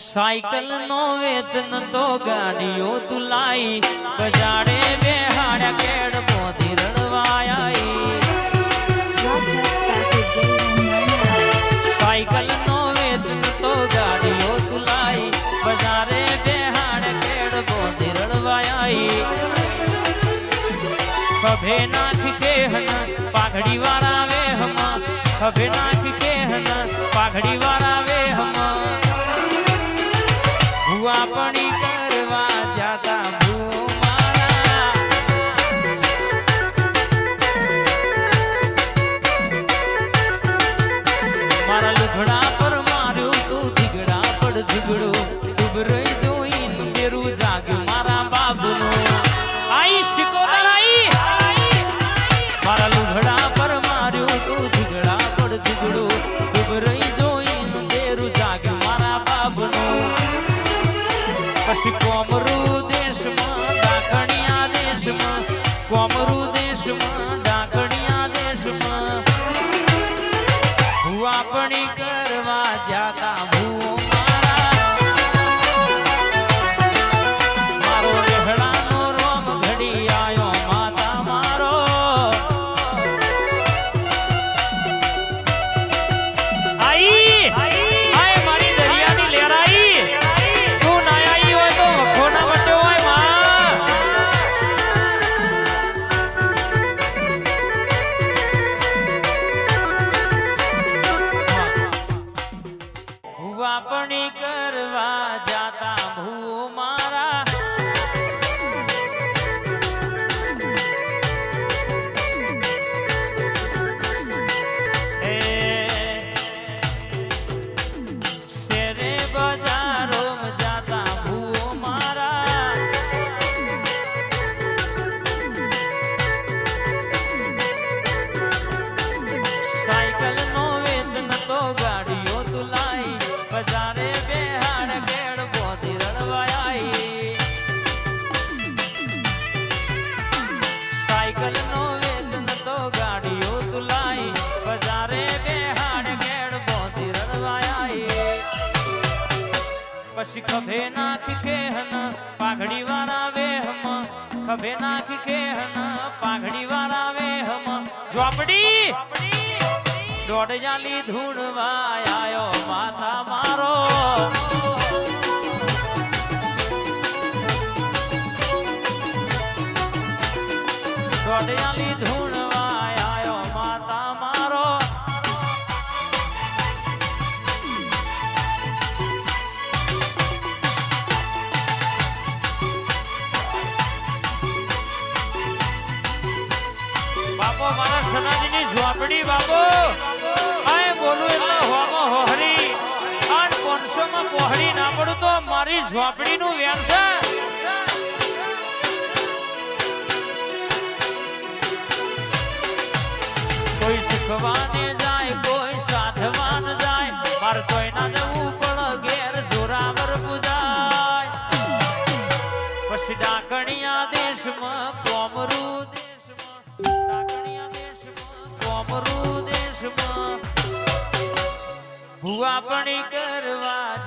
cycle no वेतन तो गाड़ियो तुलाई बजाड़े बेहाड़ केड़ बोधी रणवायाई साइकिल नो वेतन तो गाड़ियो तुलाई बजारे बेहाड़ केड़ बोधी रणवायाई खभे नाख के हन पाघड़ी वारा वे हम खभे नाख के हन पाघड़ी वारा वे हम हुआ पड़ी करवा जाता मारा लुखड़ा पर मारू तू दिगड़ा पड़ दिगड़ो डूब रही जोईन बेरू जाग मारा बाबनो आई शिकोदर आई मारा लुखड़ा पर मारू तू दिगड़ा पड़ दिगड़ो डूब रही जोईन बेरू जाग मारा बाबनो પછી કોમરુ દેશમાં ડાકણિયા દેશમાં કોમરુ દેશમાં ડાકણિયા દેશમાં ભૂવા પણી કરવા જાતા ભૂવો મારો રેહડાનો રોમ ઘડી આયો માતા મારો આઈ વાપણી કરવા જાતા ભૂ મારા શેરે બજારો જાતા ભૂ મારા સાયકલ નો વેતન તો ગાડીઓ તુલાઈ बजारे बेहाड़ केड़ बोधी रणवायाई साइकिल नो वेतन तो गाड़ियों तुलाई बजारे बेहाड़ केड़ बोधी रणवायाई पछी खभे नाख के हन पाघड़ी वारा वे हम खभे नाख के हन पाघड़ी वारा वे हम झोपड़ी दौड़ जाली धूणवा आयो माता मारो दौड़ जाली धूणवा आयो माता मारो बापो मारा सनाजीनी झोपड़ी बापो बोलू એટલે હોમો હોહરી આન 500 માં પોહડી ના પડું તો મારી ઝોપડી નું વેણ છે કોઈ શીખવાને જાય કોઈ સાધવાન જાય માર તોય ના જવું પણ ઘેર જોરાવર પૂજાય પછી ડાકણિયા દેશમાં કોમરુ દેશમાં ડાકણિયા દેશમાં કોમરુ દેશમાં ભૂવા પણી કરવા